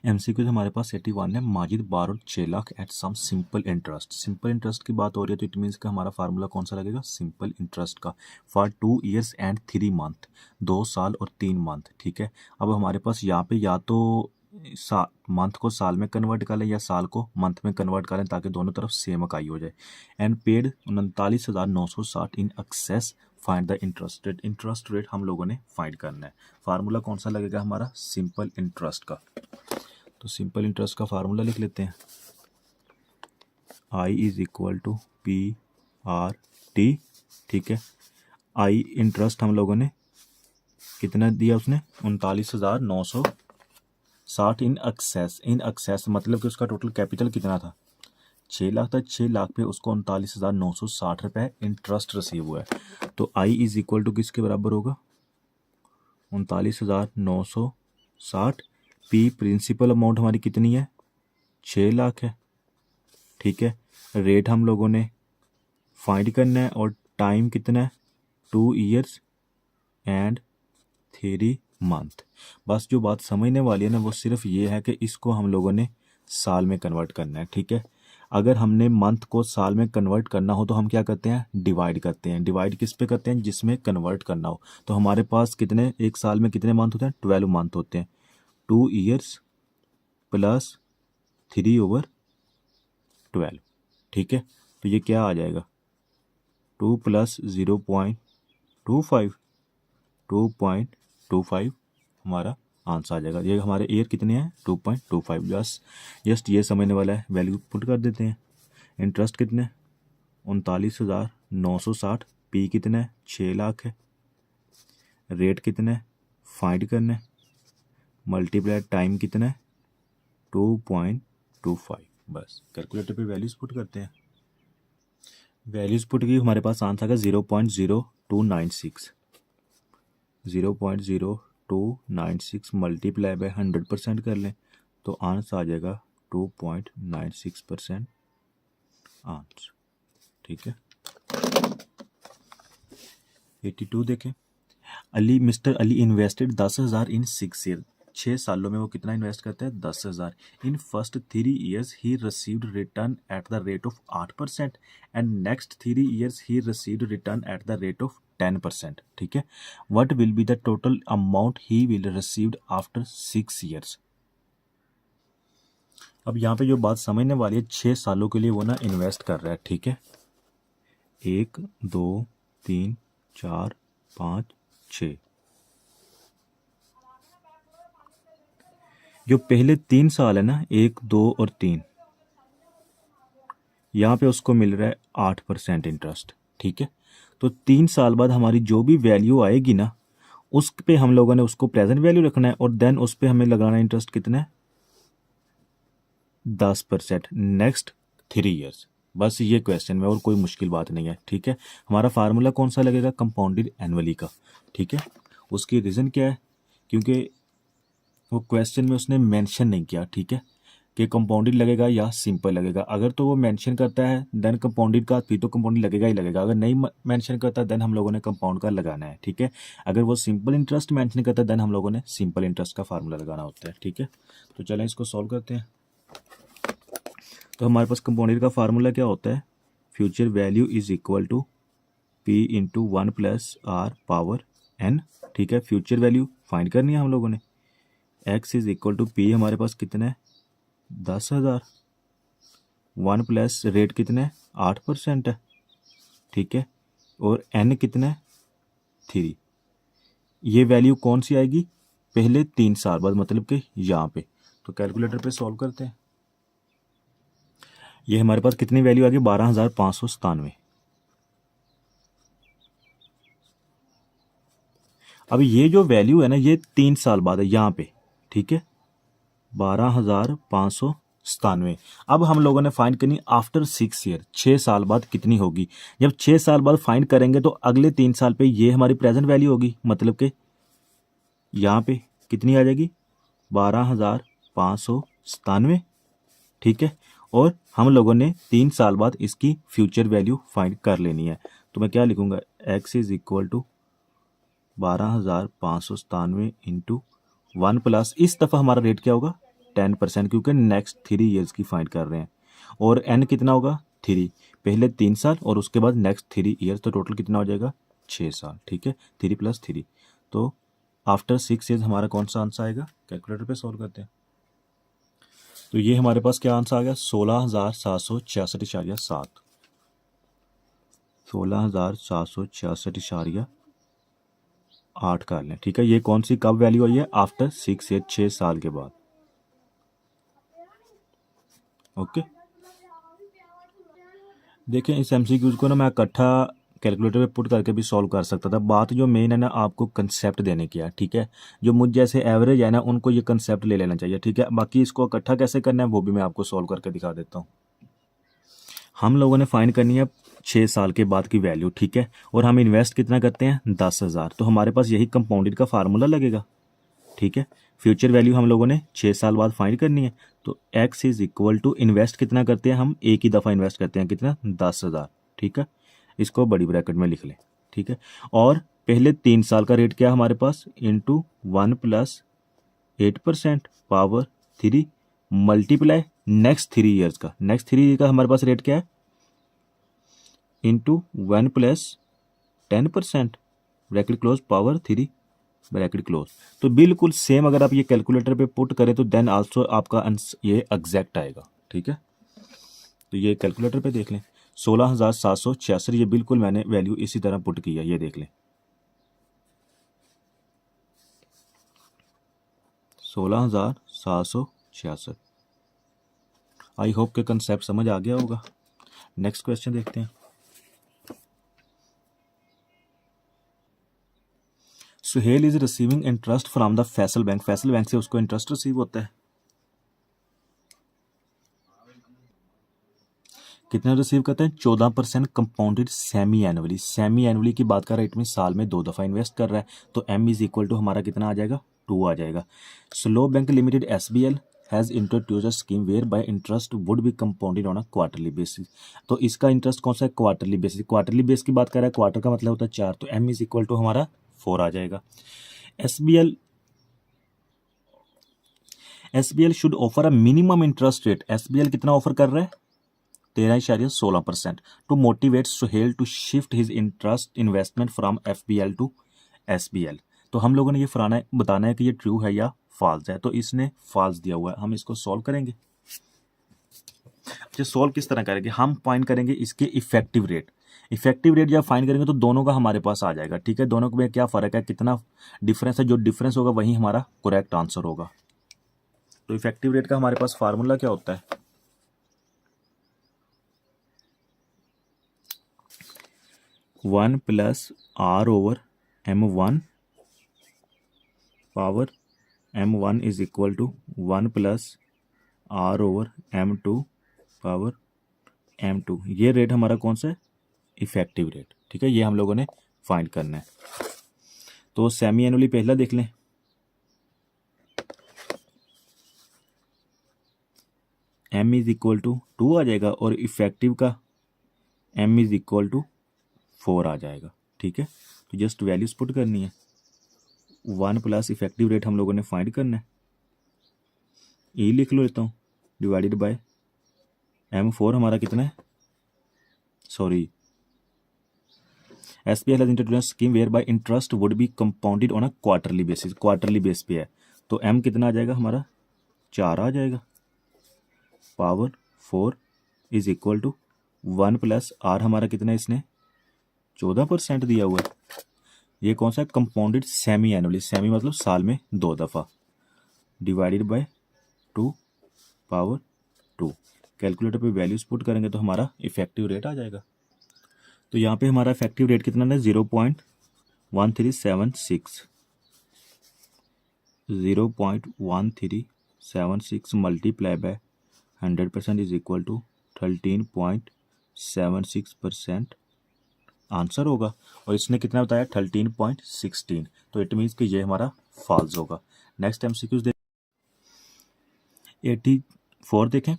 MCQ हमारे पास 81 है। Majid borrowed 6 lakh at some simple interest. Simple interest की बात हो रही है तो इट मीन्स का हमारा फार्मूला कौन सा लगेगा, सिंपल इंटरेस्ट का, फॉर 2 ईयर्स एंड 3 मंथ, 2 साल और 3 मंथ। ठीक है, अब हमारे पास यहाँ पे या तो मंथ को साल में कन्वर्ट कर लें या साल को मंथ में कन्वर्ट करें ताकि दोनों तरफ सेम इकाई हो जाए। And paid 39,960 in excess, find the interest rate. Interest rate हम लोगों ने फाइंड करना है। फार्मूला कौन सा लगेगा हमारा, सिंपल इंटरेस्ट का। तो सिंपल इंटरेस्ट का फार्मूला लिख लेते हैं, I is equal to P R T. ठीक है, आई इंटरेस्ट हम लोगों ने कितना दिया, उसने 39,960 इन एक्सेस। इन एक्सेस मतलब कि उसका टोटल कैपिटल कितना था, 6 लाख था। 6 लाख पे उसको 39,960 रुपये इंटरेस्ट रिसीव हुआ है। तो आई इज इक्वल टू किसके बराबर होगा, 39,960। पी प्रिंसिपल अमाउंट हमारी कितनी है, 6 लाख है। ठीक है, रेट हम लोगों ने फाइंड करना है और टाइम कितना है, 2 ईयर्स एंड 3 मंथ। बस जो बात समझने वाली है ना वो सिर्फ ये है कि इसको हम लोगों ने साल में कन्वर्ट करना है। ठीक है, अगर हमने मंथ को साल में कन्वर्ट करना हो तो हम क्या करते हैं, डिवाइड करते हैं। डिवाइड किस पे करते हैं, जिसमें कन्वर्ट करना हो। तो हमारे पास कितने, एक साल में कितने मंथ होते हैं, 12 मंथ होते हैं। 2 ईयर्स प्लस 3/12। ठीक है, तो ये क्या आ जाएगा, 2 प्लस 0.25, 2.25 हमारा आंसर आ जाएगा। ये हमारे ईयर कितने हैं, 2.25। जस्ट ये समझने वाला है, वैल्यू पुट कर देते हैं। इंटरेस्ट कितने, 39,960। पी कितने है, 6 लाख है। रेट कितने, फाइंड करना है। मल्टीप्लाई टाइम कितना है, 2.25। बस कैलकुलेटर पे वैल्यूज पुट करते हैं। वैल्यूज पुट की हमारे पास आंसर आएगा 0.0296। 0.0296 मल्टीप्लाई बाय 100% कर लें तो आंसर आ जाएगा 2.96% आंसर। ठीक है, 82 देखें। मिस्टर अली इन्वेस्टेड 10,000 इन 6 ईयर। 6 सालों में वो कितना इन्वेस्ट करता है, 10,000। In first 3 years he received return at the rate of 8% and next 3 years he received return at the rate of 10%। ठीक है, what will be the total amount he will received after 6 years. अब यहाँ पे जो बात समझने वाली है, 6 सालों के लिए वो ना इन्वेस्ट कर रहा है। ठीक है, 1 2 3 4 5 6। जो पहले 3 साल है ना, 1 2 और 3, यहाँ पे उसको मिल रहा है 8% इंटरेस्ट। ठीक है, तो 3 साल बाद हमारी जो भी वैल्यू आएगी ना, उस पे हम लोगों ने उसको प्रेजेंट वैल्यू रखना है और देन उस पे हमें लगाना है इंटरेस्ट कितना है, 10% नेक्स्ट 3 ईयर्स। बस ये क्वेश्चन में, और कोई मुश्किल बात नहीं है। ठीक है, हमारा फार्मूला कौन सा लगेगा, कंपाउंडेड एनुअली का। ठीक है, उसकी रीज़न क्या है, क्योंकि वो क्वेश्चन में उसने मेंशन नहीं किया। ठीक है, कि कंपाउंडेड लगेगा या सिंपल लगेगा। अगर तो वो मेंशन करता है देन कंपाउंडेड का, फिर तो कंपाउंडेड लगेगा ही लगेगा। अगर नहीं मेंशन करता देन हम लोगों ने कंपाउंड का लगाना है। ठीक है, अगर वो सिंपल इंटरेस्ट मेंशन करता देन हम लोगों ने सिंपल इंटरेस्ट का फार्मूला लगाना होता है। ठीक है, तो चलें इसको सॉल्व करते हैं। तो हमारे पास कंपाउंडेड का फार्मूला क्या होता है, future value is equal to P into 1 plus R power N. ठीक है, फ्यूचर वैल्यू फाइंड करनी है हम लोगों ने। X is equal to P हमारे पास कितना है, 10,000। 1 प्लस रेट कितना है, 8% है। ठीक है, और एन कितना है, 3। ये वैल्यू कौन सी आएगी, पहले 3 साल बाद, मतलब कि यहाँ पे। तो कैलकुलेटर पे सॉल्व करते हैं। ये हमारे पास कितनी वैल्यू आ गई, 12,597। अब ये जो वैल्यू है ना, ये 3 साल बाद है यहाँ पे। ठीक है, 12,597। अब हम लोगों ने फाइंड करनी आफ्टर 6 ईयर, 6 साल बाद कितनी होगी। जब 6 साल बाद फाइंड करेंगे तो अगले 3 साल पे ये हमारी प्रेजेंट वैल्यू होगी, मतलब कि यहाँ पे कितनी आ जाएगी, 12,597। ठीक है, और हम लोगों ने 3 साल बाद इसकी फ्यूचर वैल्यू फाइंड कर लेनी है। तो मैं क्या लिखूंगा, X is equal to 12,597 into 1 plus, इस दफ़ा हमारा रेट क्या होगा, 10%, क्योंकि नेक्स्ट 3 ईयर्स की फाइंड कर रहे हैं। और n कितना होगा 3, पहले 3 साल और उसके बाद नेक्स्ट 3 ईयर्स, तो टोटल कितना हो जाएगा 6 साल। ठीक है, 3 + 3, तो आफ्टर 6 ईयर्स हमारा कौन सा आंसर आएगा? कैलकुलेटर पे सॉल्व करते हैं। तो ये हमारे पास क्या आंसर आ गया? 16,766.7। 16,766.8 कर लें। ठीक है, ये कौन सी कब वैल्यू आई है? आफ्टर 6 ईयर, 6 साल के बाद। ओके, देखें इस MCQs को ना मैं इकट्ठा कैलकुलेटर पे पुट करके भी सॉल्व कर सकता था। बात जो मेन है ना, आपको कंसेप्ट देने की है। ठीक है, जो मुझ जैसे एवरेज है ना, उनको ये कंसेप्ट ले लेना चाहिए। ठीक है, बाकी इसको इकट्ठा कैसे करना है वो भी मैं आपको सॉल्व करके दिखा देता हूँ। हम लोगों ने फाइंड करनी है 6 साल के बाद की वैल्यू। ठीक है, और हम इन्वेस्ट कितना करते हैं? 10,000। तो हमारे पास यही कंपाउंडेड का फार्मूला लगेगा। ठीक है, फ्यूचर वैल्यू हम लोगों ने 6 साल बाद फाइंड करनी है। तो x = इन्वेस्ट कितना करते हैं हम? एक ही दफ़ा इन्वेस्ट करते हैं, कितना? 10,000। ठीक है, इसको बड़ी ब्रैकेट में लिख लें। ठीक है, और पहले 3 साल का रेट क्या है हमारे पास? Into 1 + 8% power 3 multiply next 3 years का। नेक्स्ट 3 ईयर का हमारे पास रेट क्या है? Into 1 + 10% bracket close power 3 bracket close. तो बिल्कुल सेम अगर आप ये कैलकुलेटर पे पुट करें तो देन आल्सो आपका ये एग्जैक्ट आएगा। ठीक है, तो ये कैलकुलेटर पे देख लें 16,766, ये बिल्कुल मैंने वैल्यू इसी तरह पुट की है, ये देख लें 16,766। आई होप के कंसेप्ट समझ आ गया होगा। नेक्स्ट क्वेश्चन देखते हैं। Suhail is receiving interest from the Faisal bank. Faisal bank से उसको इंटरेस्ट रिसीव होता है, कितना रिसीव करते हैं? 14% compounded semi annually. Semi annually की बात कर रहा है, इट मीन साल में 2 दफ़ा इन्वेस्ट कर रहा है। तो m = हमारा कितना आ जाएगा? 2 आ जाएगा। Slow bank limited SBL has introduced a scheme whereby interest would be compounded on a quarterly basis. तो इसका इंटरेस्ट कौन सा है? Quarterly basis. क्वार्टरली बेस की बात कर रहा है, क्वार्टर का मतलब होता है 4, तो m = हमारा 4 आ जाएगा। SBL शुड offer a minimum interest rate. SBL कितना ऑफर कर रहा है? 13.16% to motivate Suhail to shift his interest investment from FBL to SBL। तो हम लोगों ने ये बताना है कि ये ट्रू है या फॉल्स है। तो इसने फॉल्स दिया हुआ है, हम इसको सॉल्व करेंगे। अच्छा, सॉल्व किस तरह करेंगे? हम फाइंड करेंगे इसके इफेक्टिव रेट। इफेक्टिव रेट जब फाइंड करेंगे तो दोनों का हमारे पास आ जाएगा। ठीक है, दोनों में क्या फ़र्क है, कितना डिफरेंस है? जो डिफरेंस होगा वही हमारा करेक्ट आंसर होगा। तो इफेक्टिव रेट का हमारे पास फार्मूला क्या होता है? 1 + R/M1 power M1 = 1 + R/M2 power M2। ये रेट हमारा कौन सा है? Effective rate. ठीक है, ये हम लोगों ने फाइंड करना है। तो सेमी एनुअली पहला देख लें। M = 2 आ जाएगा और इफेक्टिव का M = 4 आ जाएगा। ठीक है, तो जस्ट वैल्यूज पुट करनी है। 1 + इफेक्टिव रेट हम लोगों ने फाइंड करना है, E लिख लो लेता हूँ, डिवाइडेड बाय M4 हमारा कितना है? Sorry, SBL has introduced scheme whereby interest would be compounded on a quarterly basis. Quarterly base पे है, तो M कितना आ जाएगा हमारा? 4 आ जाएगा। पावर 4 = 1 + R हमारा कितना है? इसने 14% दिया हुआ है। ये कौन सा है? Compounded semi annually. सेमी मतलब साल में 2 दफ़ा, डिवाइडेड बाय 2 पावर 2। कैलकुलेटर पे वैल्यूज पुट करेंगे तो हमारा इफेक्टिव रेट आ जाएगा। तो यहाँ पे हमारा इफेक्टिव रेट कितना है? 0.1376। 0.1376 मल्टीप्लाई बाय 100% = 13.76% आंसर होगा। और इसने कितना बताया? 13.16। तो इट मीन्स कि ये हमारा फॉल्स होगा। नेक्स्ट MCQs 84 देखें।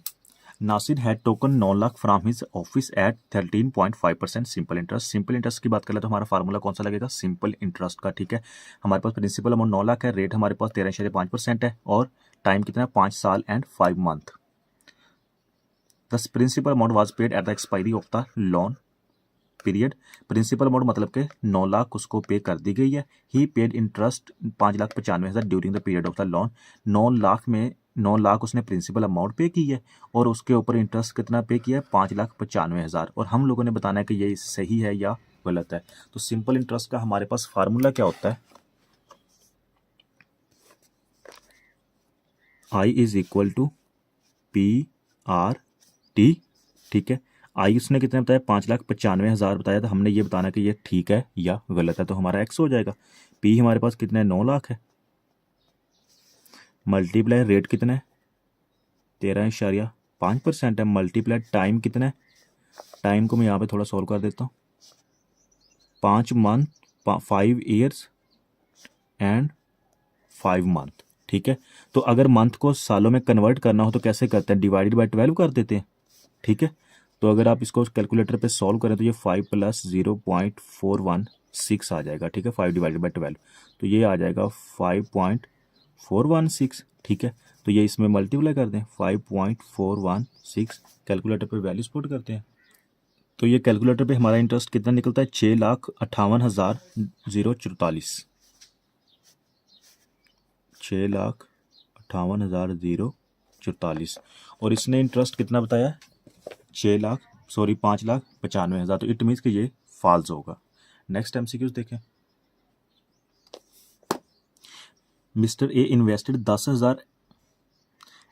Nasir had taken 9 lakh from his office at 13.5% simple interest. Simple interest की बात कर ले तो हमारा फार्मूला कौन सा लगेगा? सिंपल इंटरेस्ट का। ठीक है, हमारे पास प्रिंसिपल अमाउंट 9 लाख है, रेट हमारे पास 13.5% है और टाइम कितना है 5 साल and 5 month. The principal amount was paid at the expiry of the loan period. Principal amount मतलब कि 9 लाख उसको पे कर दी गई है। He paid interest 5,95,000 during the period of the loan. 9 lakh उसने प्रिंसिपल अमाउंट पे की है और उसके ऊपर इंटरेस्ट कितना पे किया है 5,95,000। और हम लोगों ने बताना है कि ये सही है या गलत है। तो सिंपल इंटरेस्ट का हमारे पास फार्मूला क्या होता है, I is equal to PRT। ठीक है, आई उसने कितने बताया 5,95,000 बताया, तो हमने ये बताना कि ये ठीक है या गलत है। तो हमारा एक्स हो जाएगा। पी हमारे पास कितना है 9 लाख है, मल्टीप्लाई रेट कितना है 13.5% है, मल्टीप्लाई टाइम कितना है, टाइम को मैं यहाँ पे थोड़ा सॉल्व कर देता हूँ, 5 मंथ 5 ईयर्स एंड 5 मंथ। ठीक है, तो अगर मंथ को सालों में कन्वर्ट करना हो तो कैसे करते हैं, डिवाइडेड बाय 12 कर देते हैं। ठीक है, तो अगर आप इसको कैलकुलेटर पे सॉल्व करें तो ये 5 + 0.416 आ जाएगा। ठीक है, 5 डिवाइडेड बाय 12 तो ये आ जाएगा 5.416। ठीक है, तो ये इसमें मल्टीप्लाई कर दें 5.416, कैलकुलेटर पे वैल्यूज पुट करते हैं तो ये कैलकुलेटर पे हमारा इंटरेस्ट कितना निकलता है 6,58,044, 6,58,044। और इसने इंटरेस्ट कितना बताया 5,95,000। तो इट मीन्स कि ये फॉल्स होगा। नेक्स्ट एमसीक्यूज देखें। Mister A invested 10,000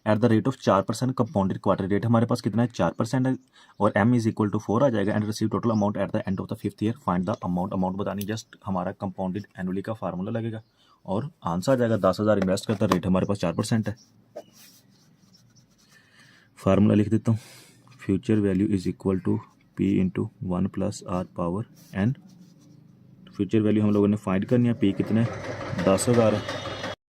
at the rate of 4% compounded quarter rate. हमारे पास कितना है 4% है और m इज इक्वल टू 4 आ जाएगा। And receive total amount at the end of the 5th year. Find the amount बतानी, जस्ट हमारा कंपाउंडेड एनुअली का फार्मूला लगेगा और आंसर आ जाएगा 10,000 इन्वेस्ट करता, रेट हमारे पास 4% है। फार्मूला लिख देता हूँ, future value is equal to P into 1 + R power n। Future value हम लोगों ने फाइंड करनी है, P कितने 10,000 है